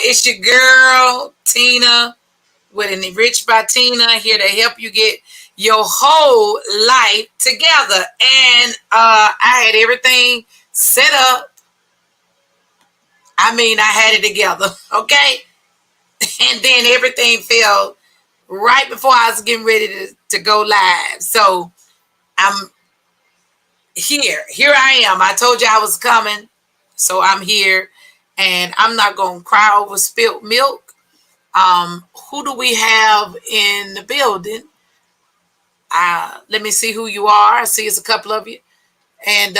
It's your girl, Tina, with an Enriched by Tina, here to help you get your whole life together. And I had everything set up. I mean, I had it together, okay? And then everything fell right before I was getting ready to go live. So I'm here. Here I am. I told you I was coming. So I'm here. And I'm not going to cry over spilt milk. Who do we have in the building? Let me see who you are. I see it's a couple of you. And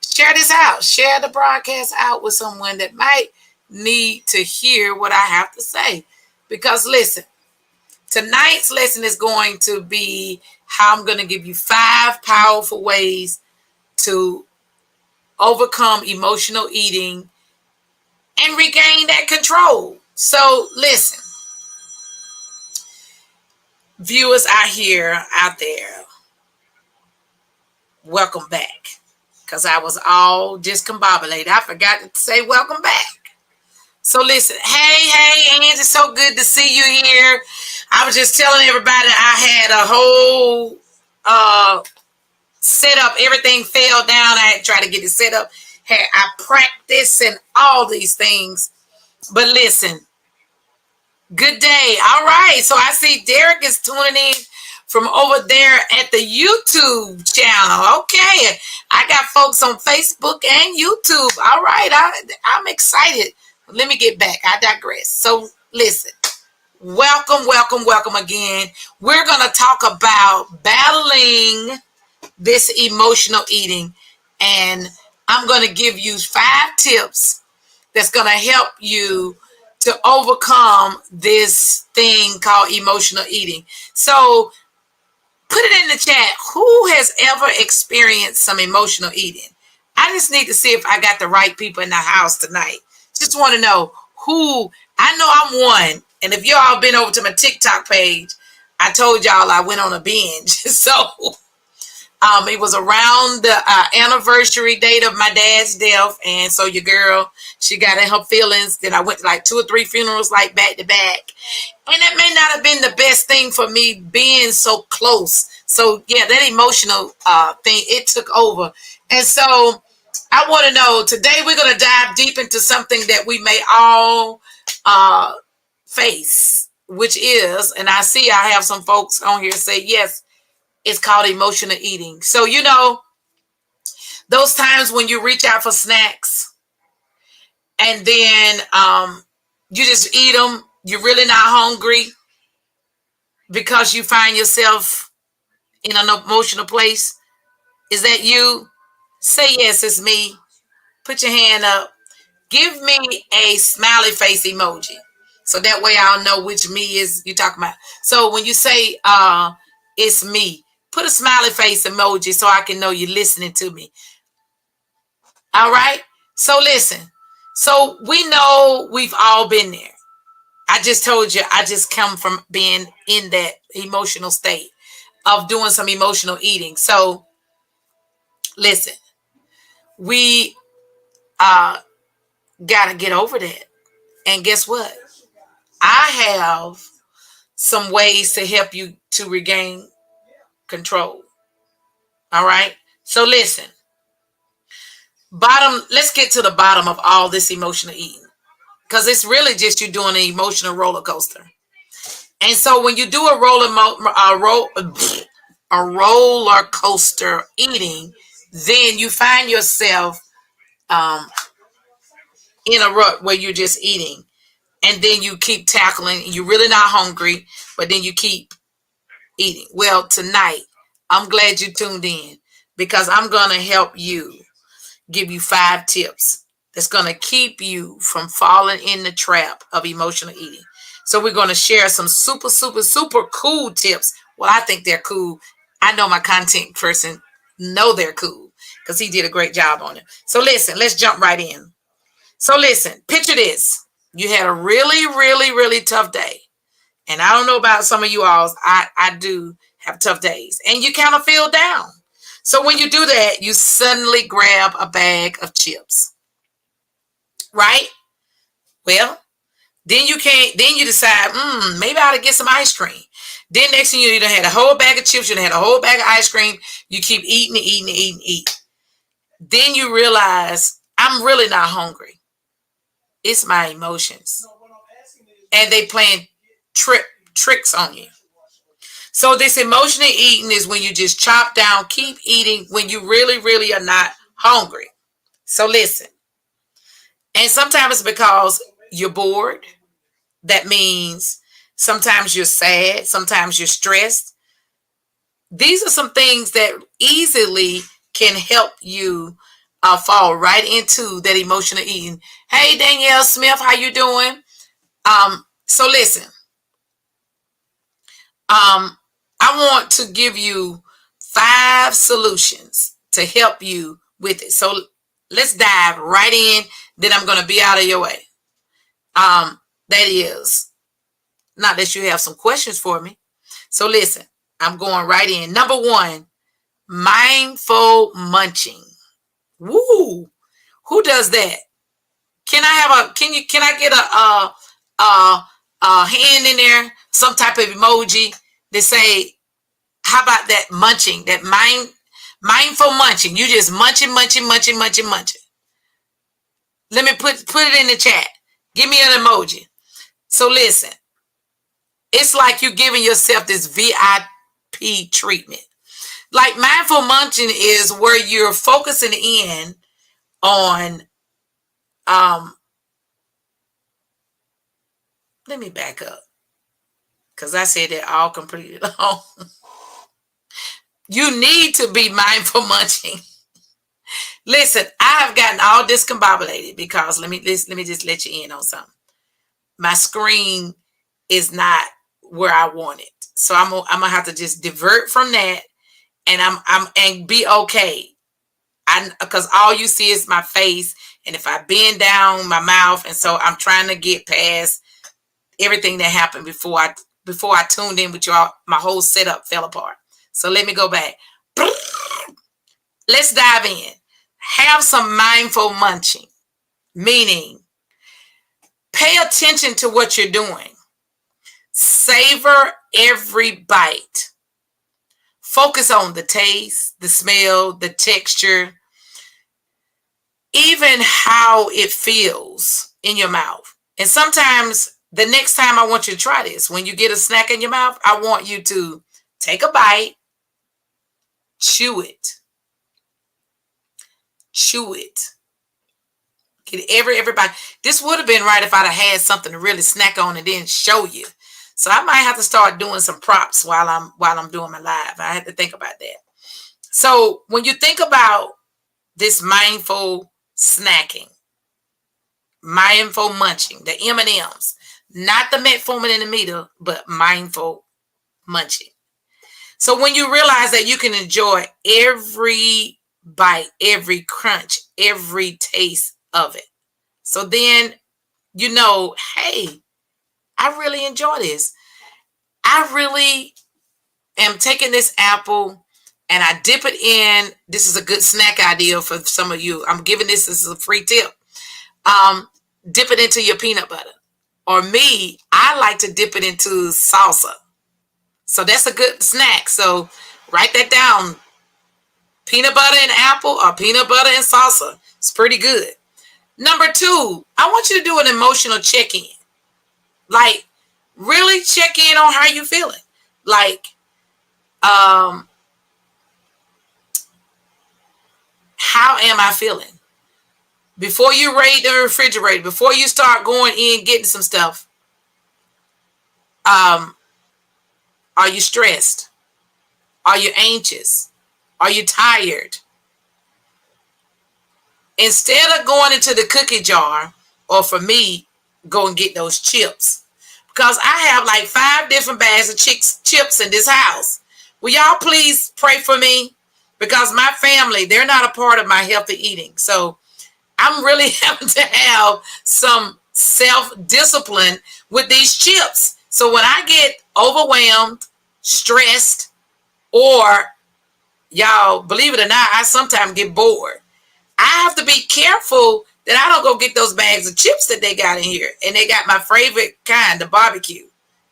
share this out. Share the broadcast out with someone that might need to hear what I have to say. Because listen, tonight's lesson is going to be how I'm going to give you 5 powerful ways to overcome emotional eating and regain that control. So listen, viewers out there, welcome back. Because I was all discombobulated. I forgot to say welcome back. So listen, hey, Angie, it's so good to see you here. I was just telling everybody I had a whole setup. Everything fell down. I had to try to get it set up. I practiced and all these things. But listen, good day. All right. So I see Derek is tuning in from over there at the YouTube channel. Okay. I got folks on Facebook and YouTube. All right. I'm excited. Let me get back. I digress. So listen, welcome again. We're going to talk about battling this emotional eating. And I'm going to give you 5 tips that's going to help you to overcome this thing called emotional eating. So put it in the chat. Who has ever experienced some emotional eating? I just need to see if I got the right people in the house tonight. Just want to know who. I know I'm one. And if y'all been over to my TikTok page, I told y'all I went on a binge. So it was around the anniversary date of my dad's death. And so your girl, she got in her feelings. Then I went to like 2 or 3 funerals like back to back. And that may not have been the best thing for me being so close. So yeah, that emotional thing, it took over. And so I want to know, today we're going to dive deep into something that we may all face, which is, and I see I have some folks on here say, yes, it's called emotional eating. So, you know, those times when you reach out for snacks and then you just eat them, you're really not hungry because you find yourself in an emotional place. Is that you? Say yes, it's me. Put your hand up. Give me a smiley face emoji. So that way I'll know which me is you talking about. So when you say it's me, put a smiley face emoji so I can know you're listening to me. All right? So listen. So we know we've all been there. I just told you I just come from being in that emotional state of doing some emotional eating. So listen, we got to get over that. And guess what? I have some ways to help you to regain control. All right. So listen, let's get to the bottom of all this emotional eating, because it's really just you doing an emotional roller coaster. And so when you do a roller coaster eating, then you find yourself in a rut where you're just eating. And then you keep tackling, you're really not hungry, but then you keep eating. Well, tonight, I'm glad you tuned in, because I'm going to help you, give you 5 tips that's going to keep you from falling in the trap of emotional eating. So we're going to share some super cool tips. Well, I think they're cool. I know my content person know they're cool because he did a great job on it. So listen, let's jump right in. So listen, picture this. You had a really tough day. And I don't know about some of you all. I do have tough days. And you kind of feel down. So when you do that, you suddenly grab a bag of chips. Right? Well, Then you decide, maybe I ought to get some ice cream. Then next thing you done had a whole bag of chips, you done had a whole bag of ice cream. You keep eating and eating and eating and eating. Then you realize, I'm really not hungry. It's my emotions. And they playing tricks on you. So this emotional eating is when you just chop down, keep eating when you really, really are not hungry. So listen. And sometimes it's because you're bored. That means sometimes you're sad. Sometimes you're stressed. These are some things that easily can help you fall right into that emotional eating. Hey, Danielle Smith, how you doing? So listen. I want to give you 5 solutions to help you with it. So let's dive right in. Then I'm going to be out of your way. That is not that you have some questions for me. So listen, I'm going right in. Number 1, mindful munching. Woo! Who does that? Can I get a hand in there? Some type of emoji that say, how about that munching, that mindful munching? You just munching. Let me put it in the chat. Give me an emoji. So listen, it's like you're giving yourself this VIP treatment. Like mindful munching is where you're focusing in on, let me back up, because I said it all completely wrong. You need to be mindful munching. Listen, I have gotten all discombobulated because let me just let you in on something. My screen is not where I want it, so I'm gonna have to just divert from that, and be okay. Because all you see is my face, and if I bend down, my mouth, and so I'm trying to get past everything that happened before I tuned in with y'all. My whole setup fell apart. So let me go back. Let's dive in. Have some mindful munching, meaning pay attention to what you're doing. Savor every bite. Focus on the taste, the smell, the texture, even how it feels in your mouth. And sometimes the next time I want you to try this, when you get a snack in your mouth, I want you to take a bite, chew it. Get everybody. This would have been right if I'd have had something to really snack on and then show you. So I might have to start doing some props while I'm doing my live. I had to think about that. So when you think about this mindful snacking, mindful munching, the M&Ms, not the metformin in the middle, but mindful munching. So when you realize that you can enjoy every bite, every crunch, every taste of it. So then, hey, I really enjoy this. I really am taking this apple and I dip it in. This is a good snack idea for some of you. I'm giving this as a free tip. Dip it into your peanut butter. Or me, I like to dip it into salsa. So that's a good snack. So write that down. Peanut butter and apple or peanut butter and salsa. It's pretty good. Number 2, I want you to do an emotional check-in. Like, really check in on how you're feeling. Like, how am I feeling? Before you raid the refrigerator, before you start going in getting some stuff, are you stressed? Are you anxious? Are you tired? Instead of going into the cookie jar, or for me, go and get those chips. Because I have like 5 different bags of chips in this house. Will y'all please pray for me? Because my family, they're not a part of my healthy eating. So I'm really having to have some self-discipline with these chips. So when I get overwhelmed, stressed, or y'all, believe it or not, I sometimes get bored. I have to be careful that I don't go get those bags of chips that they got in here. And they got my favorite kind, the barbecue.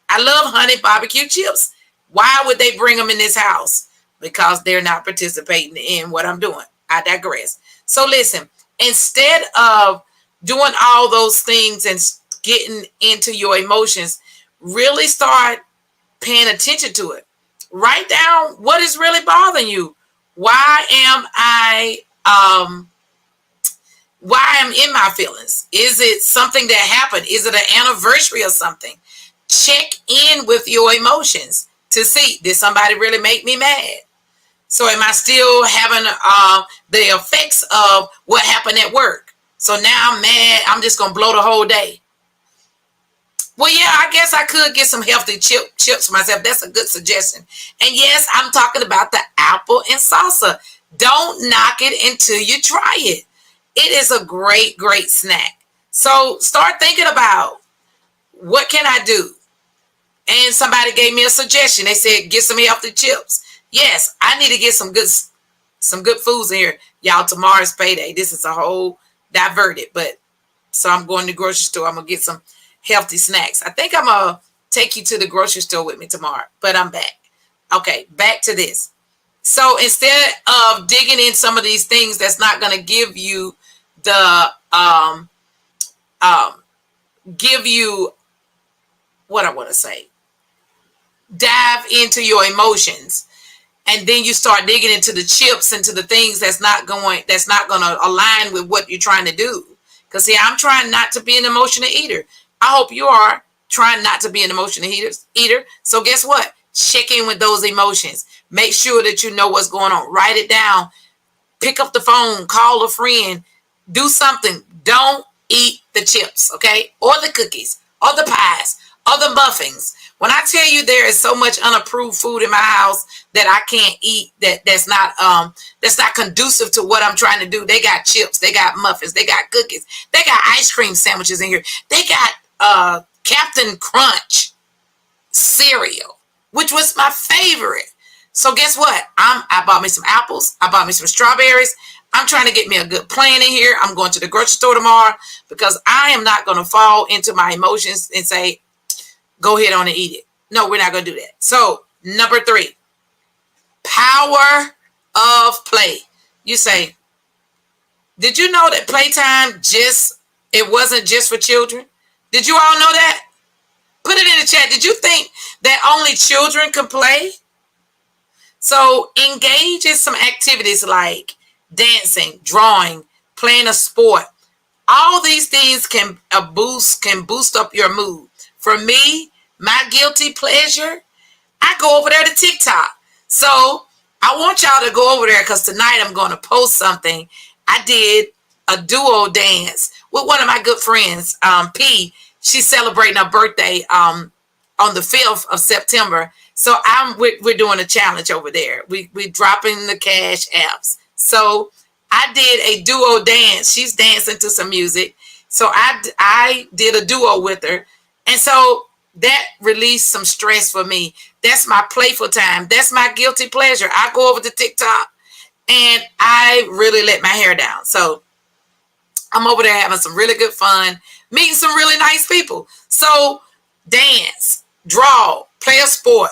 I love honey barbecue chips. Why would they bring them in this house? Because they're not participating in what I'm doing. I digress. So listen, instead of doing all those things and getting into your emotions, really start paying attention to it. Write down what is really bothering you. Why am I in my feelings? Is it something that happened? Is it an anniversary or something? Check in with your emotions to see, did somebody really make me mad? So am I still having the effects of what happened at work? So now I'm mad, I'm just going to blow the whole day. Well, yeah, I guess I could get some healthy chips myself. That's a good suggestion. And yes, I'm talking about the apple and salsa. Don't knock it until you try it. It is a great, great snack. So start thinking about, what can I do? And somebody gave me a suggestion. They said, get some healthy chips. Yes, I need to get some good foods in here. Y'all, tomorrow's payday. This is a whole diverted, but so I'm going to the grocery store. I'm going to get some healthy snacks. I think I'm going to take you to the grocery store with me tomorrow, but I'm back. Okay, back to this. So instead of digging in some of these things that's not going to give you what I want to say, dive into your emotions, and then you start digging into the chips, into the things that's not going to align with what you're trying to do. Because see, I'm trying not to be an emotional eater. I hope you are trying not to be an emotional eater. So guess what? Check in with those emotions. Make sure that you know what's going on. Write it down. Pick up the phone. Call a friend. Do something. Don't eat the chips, okay? Or the cookies, or the pies, or the muffins. When I tell you there is so much unapproved food in my house that I can't eat, that's not conducive to what I'm trying to do. They got chips, they got muffins, they got cookies, they got ice cream sandwiches in here. They got Captain Crunch cereal, which was my favorite. So guess what? I bought me some apples. I bought me some strawberries. I'm trying to get me a good plan in here. I'm going to the grocery store tomorrow because I am not going to fall into my emotions and say, go ahead on and eat it. No, we're not going to do that. So number 3, power of play. You say, did you know that playtime it wasn't just for children? Did you all know that? Put it in the chat. Did you think that only children can play? So engage in some activities like dancing, drawing, playing a sport. All these things can boost up your mood. For me, my guilty pleasure, I go over there to TikTok. So I want y'all to go over there because tonight I'm going to post something. I did a duo dance with one of my good friends, P. She's celebrating her birthday on the 5th of September. So we're doing a challenge over there. We dropping the cash apps. So I did a duo dance. She's dancing to some music. So I did a duo with her. And so that released some stress for me. That's my playful time. That's my guilty pleasure. I go over to TikTok and I really let my hair down. So I'm over there having some really good fun, meeting some really nice people. So dance, draw, play a sport,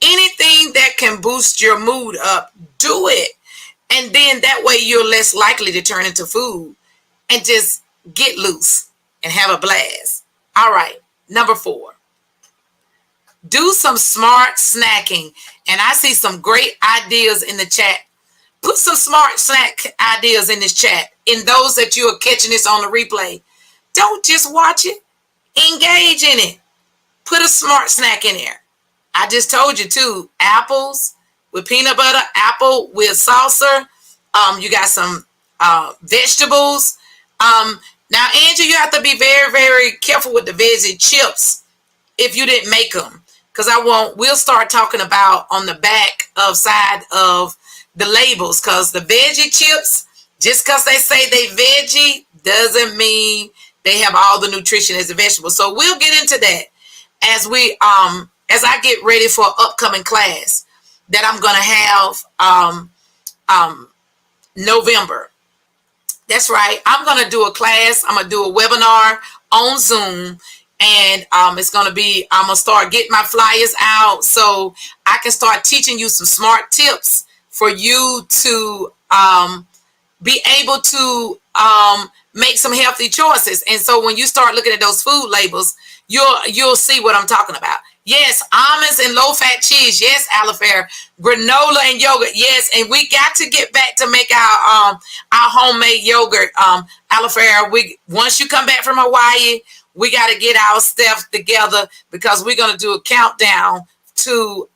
anything that can boost your mood up, do it. And then that way you're less likely to turn into food and just get loose and have a blast. All right. Number 4, do some smart snacking. And I see some great ideas in the chat. Put some smart snack ideas in this chat. In those that you are catching this on the replay, don't just watch it. Engage in it. Put a smart snack in there. I just told you too. Apples with peanut butter, apple with salsa. You got some vegetables. Now, Angie, you have to be very, very careful with the veggie chips if you didn't make them. Because we'll start talking about on the back of side of the labels. Because the veggie chips, just because they say they veggie, doesn't mean they have all the nutrition as a vegetable. So we'll get into that as I get ready for upcoming class that I'm going to have November. That's right. I'm going to do a class. I'm going to do a webinar on Zoom. And it's going to be, I'm going to start getting my flyers out so I can start teaching you some smart tips for you to be able to make some healthy choices. And so when you start looking at those food labels, you'll see what I'm talking about. Yes, almonds and low-fat cheese. Yes, Alifair, granola and yogurt. Yes, and we got to get back to make our homemade yogurt. Alifair, once you come back from Hawaii, we got to get our stuff together because we're gonna do a countdown to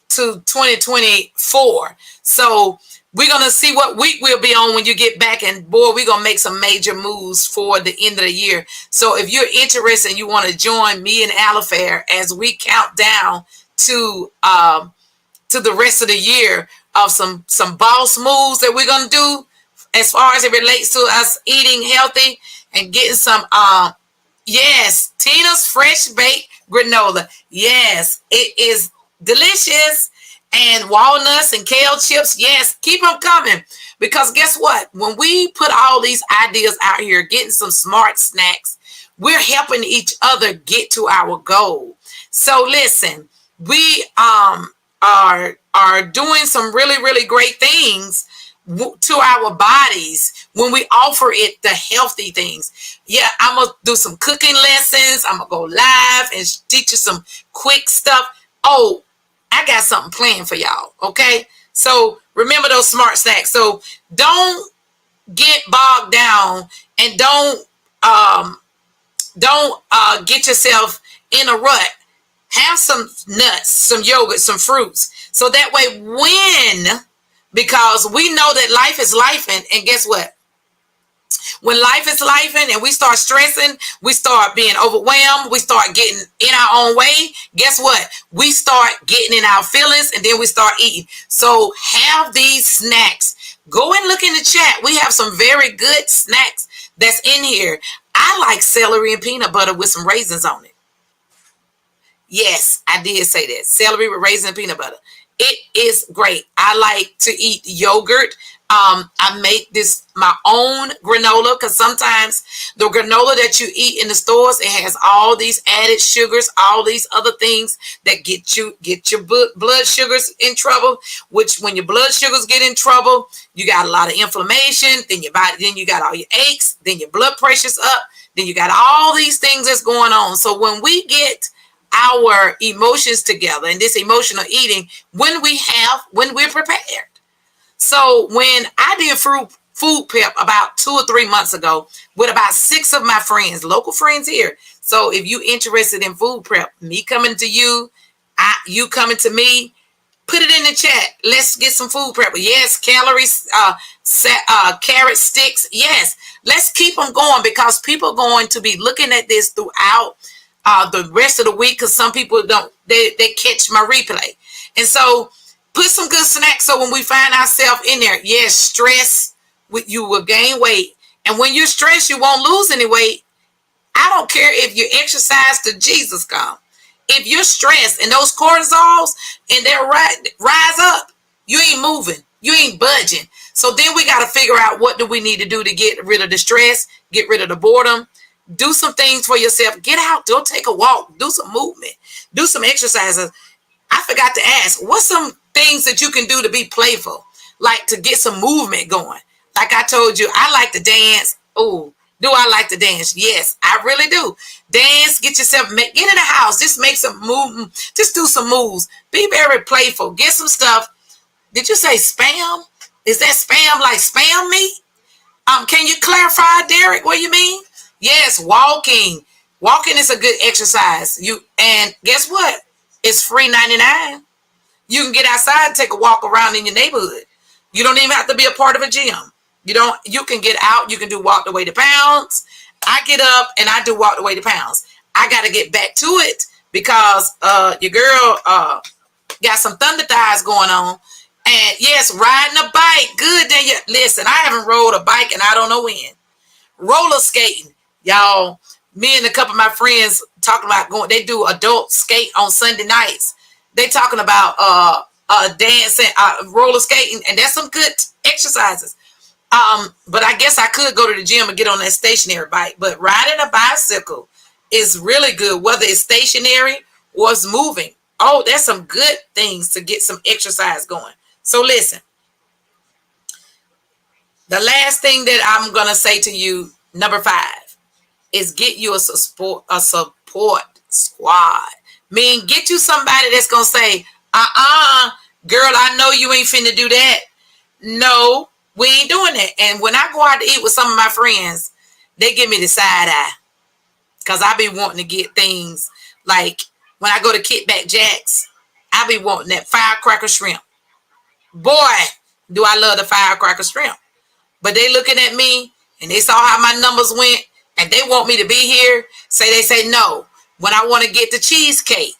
2024. So we're going to see what week we'll be on when you get back. And boy, we're going to make some major moves for the end of the year. So if you're interested and you want to join me and Alifair as we count down to the rest of the year of some boss moves that we're going to do as far as it relates to us eating healthy and getting some, yes, Tina's fresh baked granola. Yes, it is delicious. And walnuts and kale chips. Yes, keep them coming. Because guess what? When we put all these ideas out here, getting some smart snacks, we're helping each other get to our goal. So listen, we are doing some really, really great things to our bodies when we offer it the healthy things. Yeah, I'm going to do some cooking lessons. I'm going to go live and teach you some quick stuff. Oh, I got something planned for y'all, okay? So remember those smart snacks. So don't get bogged down and don't get yourself in a rut. Have some nuts, some yogurt, some fruits. So that way because we know that life is life, and guess what? When life is lifing and we start stressing, we start being overwhelmed, we start getting in our own way, guess what? We start getting in our feelings and then we start eating. So have these snacks. Go and look in the chat. We have some very good snacks that's in here. I like celery and peanut butter with some raisins on it. Yes, I did say that. Celery with raisins and peanut butter. It is great. I like to eat yogurt. I make this my own granola because sometimes the granola that you eat in the stores, it has all these added sugars, all these other things that get your blood sugars in trouble, which when your blood sugars get in trouble, you got a lot of inflammation, then you got all your aches, then your blood pressure's up, then you got all these things that's going on. So when we get our emotions together and this emotional eating, when we're prepared. So when I did food prep about 2 or 3 months ago with about 6 of my friends, local friends here. So if you're interested in food prep, me coming to you, you coming to me, put it in the chat. Let's get some food prep. Yes, calories, carrot sticks. Yes, let's keep them going because people are going to be looking at this throughout the rest of the week because some people they catch my replay. And so put some good snacks so when we find ourselves in there, yes, stress, you will gain weight. And when you're stressed, you won't lose any weight. I don't care if you exercise till Jesus come. If you're stressed and those cortisols and they're rise up, you ain't moving. You ain't budging. So then we got to figure out what do we need to do to get rid of the stress, get rid of the boredom, do some things for yourself. Get out, go take a walk, do some movement, do some exercises. I forgot to ask, what's some things that you can do to be playful, like to get some movement going? Like I told you, I like to dance. Oh, do I like to dance? Yes, I really do. Dance, get in the house, just make some movement, just do some moves. Be very playful. Get some stuff. Did you say spam? Is that spam like spam me? Can you clarify, Derek, what you mean? Yes, walking. Walking is a good exercise. And guess what? It's free 99. You can get outside and take a walk around in your neighborhood. You don't even have to be a part of a gym. You can get out, you can do walk the way to pounds. I get up and I do walk the way to pounds. I got to get back to it because your girl got some thunder thighs going on. And yes, riding a bike, good. Then listen, I haven't rode a bike and I don't know when. Roller skating, y'all. Me and a couple of my friends talking about going. They do adult skate on Sunday nights. They talking about dancing, roller skating, and that's some good exercises. But I guess I could go to the gym and get on that stationary bike. But riding a bicycle is really good, whether it's stationary or it's moving. Oh, that's some good things to get some exercise going. So listen, the last thing that I'm gonna say to you, number 5, is get you a support squad. Mean, get you somebody that's gonna say, girl, I know you ain't finna do that. No, we ain't doing that. And when I go out to eat with some of my friends, they give me the side eye. Because I be wanting to get things like when I go to Kickback Jack's, I be wanting that firecracker shrimp. Boy, do I love the firecracker shrimp. But they looking at me and they saw how my numbers went and they want me to be here. They say no. When I want to get the cheesecake,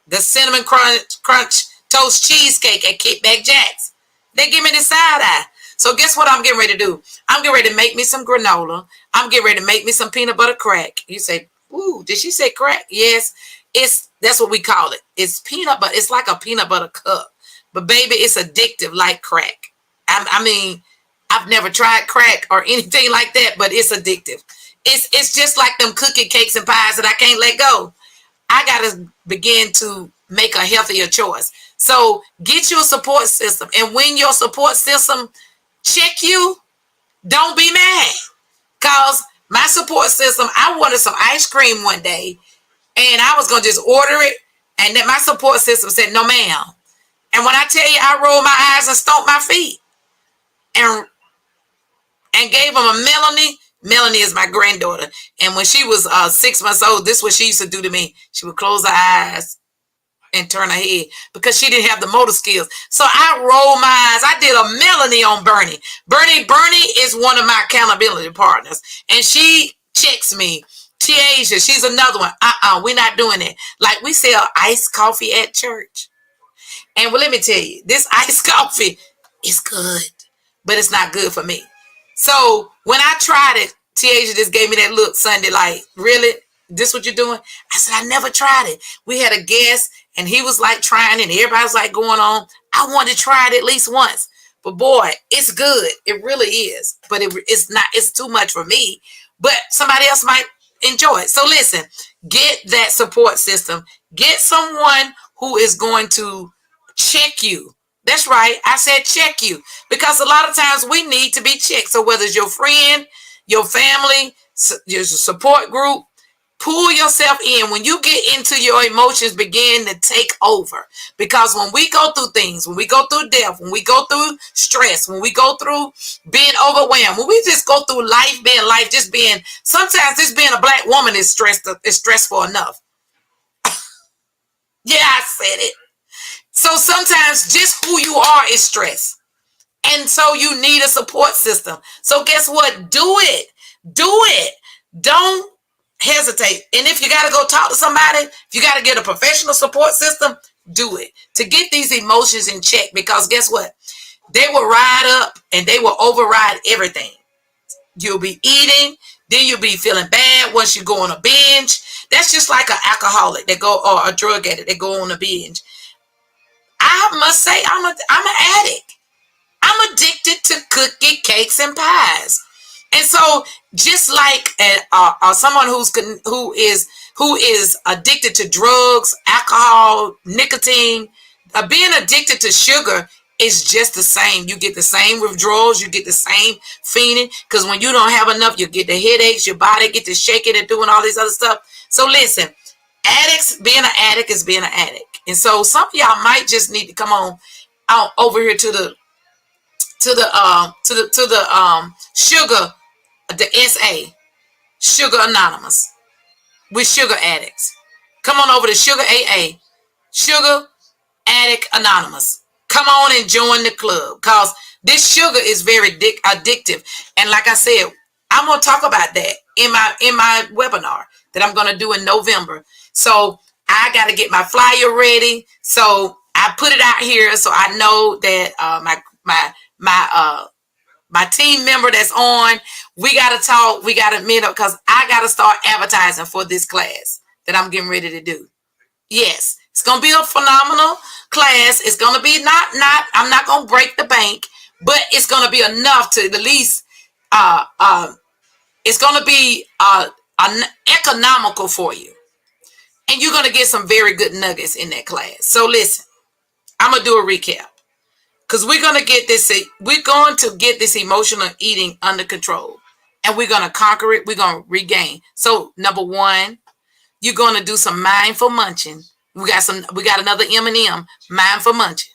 the cinnamon crunch toast cheesecake at Kickback Jack's, they give me the side eye. So guess what I'm getting ready to do? I'm getting ready to make me some granola. I'm getting ready to make me some peanut butter crack. You say, ooh, did she say crack? Yes, that's what we call it. It's peanut butter. It's like a peanut butter cup. But baby, it's addictive like crack. I mean, I've never tried crack or anything like that, but it's addictive. It's just like them cookie cakes and pies that I can't let go. I got to begin to make a healthier choice. So get you a support system. And when your support system check you, don't be mad. Because my support system, I wanted some ice cream one day and I was going to just order it. And then my support system said, no, ma'am. And when I tell you, I rolled my eyes and stomped my feet and gave them a Melanie. Melanie is my granddaughter. And when she was 6 months old, this is what she used to do to me. She would close her eyes and turn her head because she didn't have the motor skills. So I rolled my eyes. I did a Melanie on Bernie. Bernie is one of my accountability partners. And she checks me. Tiasia, she's another one. We're not doing it. Like we sell iced coffee at church. And well, let me tell you, this iced coffee is good, but it's not good for me. So when I tried it, Tiasia just gave me that look Sunday, like, really? This what you're doing? I said, I never tried it. We had a guest and he was like trying it and everybody was like going on. I wanted to try it at least once. But boy, it's good. It really is. But it's too much for me. But somebody else might enjoy it. So listen, get that support system. Get someone who is going to check you. That's right. I said check you. Because a lot of times we need to be checked. So whether it's your friend, your family, your support group, pull yourself in. When you get into your emotions, begin to take over. Because when we go through things, when we go through death, when we go through stress, when we go through being overwhelmed, when we just go through life, sometimes just being a black woman is stressful enough. Yeah, I said it. So sometimes just who you are is stress. And so you need a support system. So guess what? Do it. Do it. Don't hesitate. And if you got to go talk to somebody, if you got to get a professional support system, do it. To get these emotions in check. Because guess what? They will ride up and they will override everything. You'll be eating. Then you'll be feeling bad once you go on a binge. That's just like an alcoholic or a drug addict that go on a binge. I must say I'm an addict. I'm addicted to cookie cakes and pies. And so just like someone who is addicted to drugs, alcohol, nicotine, being addicted to sugar is just the same. You get the same withdrawals, you get the same feeling, because when you don't have enough, you get the headaches, your body get to shaking and doing all this other stuff. So listen, being an addict is being an addict. And so some of y'all might just need to come on over here to the sugar, the SA, Sugar Anonymous. We're sugar addicts. Come on over to Sugar AA, Sugar Addict Anonymous. Come on and join the club, because this sugar is very addictive. And like I said, I'm going to talk about that in my webinar that I'm going to do in November. So I got to get my flyer ready. So I put it out here so I know that my team member that's on, we got to talk, we got to meet up, because I got to start advertising for this class that I'm getting ready to do. Yes, it's going to be a phenomenal class. It's going to be I'm not going to break the bank, but it's going to be enough to at least, it's going to be economical for you. And you're going to get some very good nuggets in that class. So listen, I'm going to do a recap. Because we're going to get this emotional eating under control. And we're going to conquer it. We're going to regain. So number one, you're going to do some mindful munching. We got another M&M, mindful munching.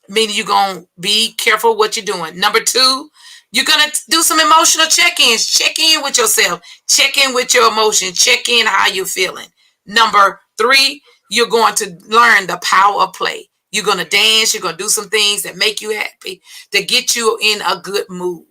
Meaning you're going to be careful what you're doing. Number two, you're going to do some emotional check-ins. Check in with yourself. Check in with your emotions. Check in how you're feeling. Number three, you're going to learn the power of play. You're going to dance. You're going to do some things that make you happy, to get you in a good mood.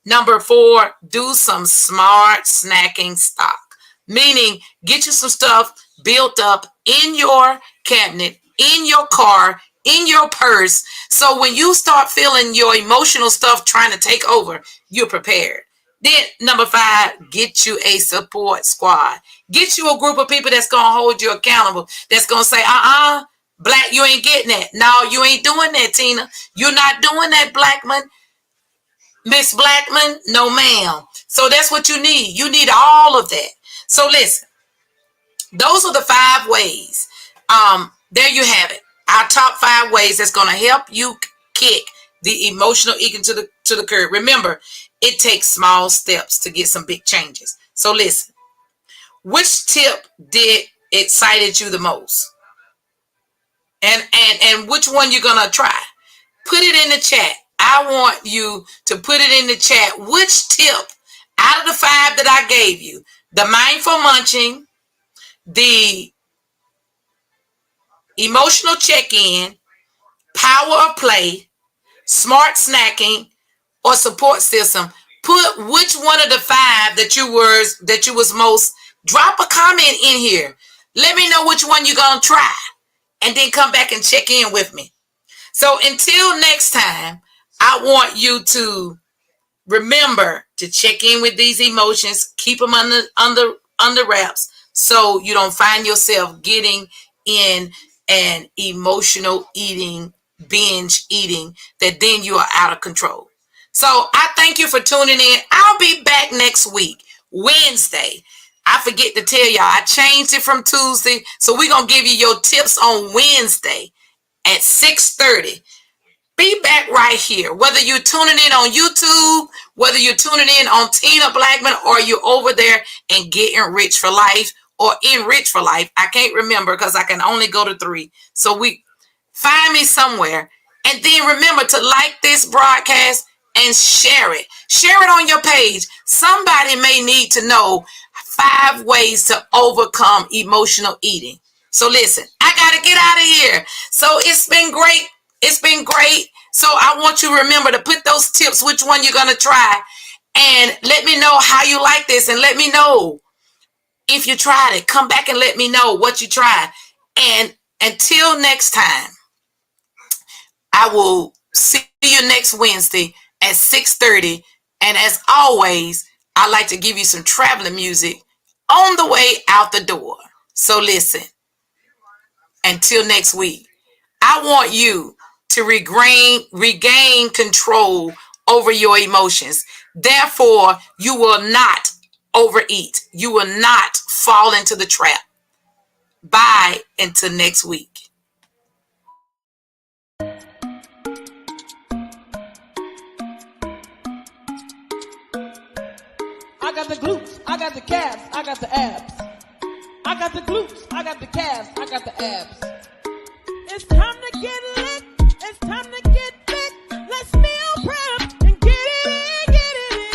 Number four, do some smart snacking stock. Meaning, get you some stuff built up in your cabinet, in your car, in your purse. So when you start feeling your emotional stuff trying to take over, you're prepared. Then number five, get you a support squad. Get you a group of people that's going to hold you accountable. That's going to say, Black, you ain't getting that. No, you ain't doing that, Tina. You're not doing that, Blackman. Miss Blackman, no ma'am. So that's what you need. You need all of that. So listen, those are the 5 ways. There you have it. Our top 5 ways that's going to help you kick the emotional eating to the curb. Remember, it takes small steps to get some big changes. So listen, which tip did excited you the most? And which one you're going to try? Put it in the chat. I want you to put it in the chat. Which tip out of the 5 that I gave you, the mindful munching, the emotional check-in, power of play, smart snacking, or support system, put which one of the 5 that you was most, drop a comment in here. Let me know which one you're going to try. And then come back and check in with me. So until next time, I want you to remember to check in with these emotions. Keep them under wraps so you don't find yourself getting in an emotional eating, binge eating, that then you are out of control. So I thank you for tuning in. I'll be back next week, Wednesday. I forget to tell y'all, I changed it from Tuesday. So we're going to give you your tips on Wednesday at 6:30. Be back right here. Whether you're tuning in on YouTube, whether you're tuning in on Tina Blackman, or you're over there and Get Enriched for Life, or Enriched for Life. I can't remember because I can only go to 3. So find me somewhere. And then remember to like this broadcast and share it. Share it on your page. Somebody may need to know 5 ways to overcome emotional eating. So listen, I got to get out of here. So it's been great. It's been great. So I want you to remember to put those tips, which one you're going to try, and let me know how you like this, and let me know if you tried it. Come back and let me know what you tried. And until next time, I will see you next Wednesday at 6:30. And as always, I like to give you some traveling music on the way out the door. So listen, until next week, I want you to regain control over your emotions. Therefore, you will not overeat. You will not fall into the trap. Bye until next week. I got the glutes, I got the calves, I got the abs. I got the glutes, I got the calves, I got the abs. It's time to get lit, it's time to get fit. Let's meal prep and get it in, get it in.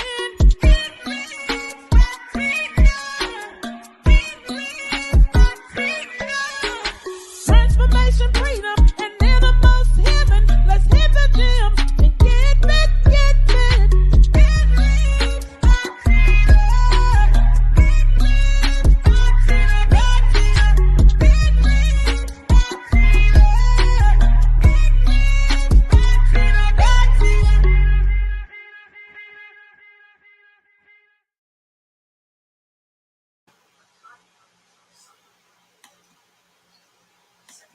Transformation freedom.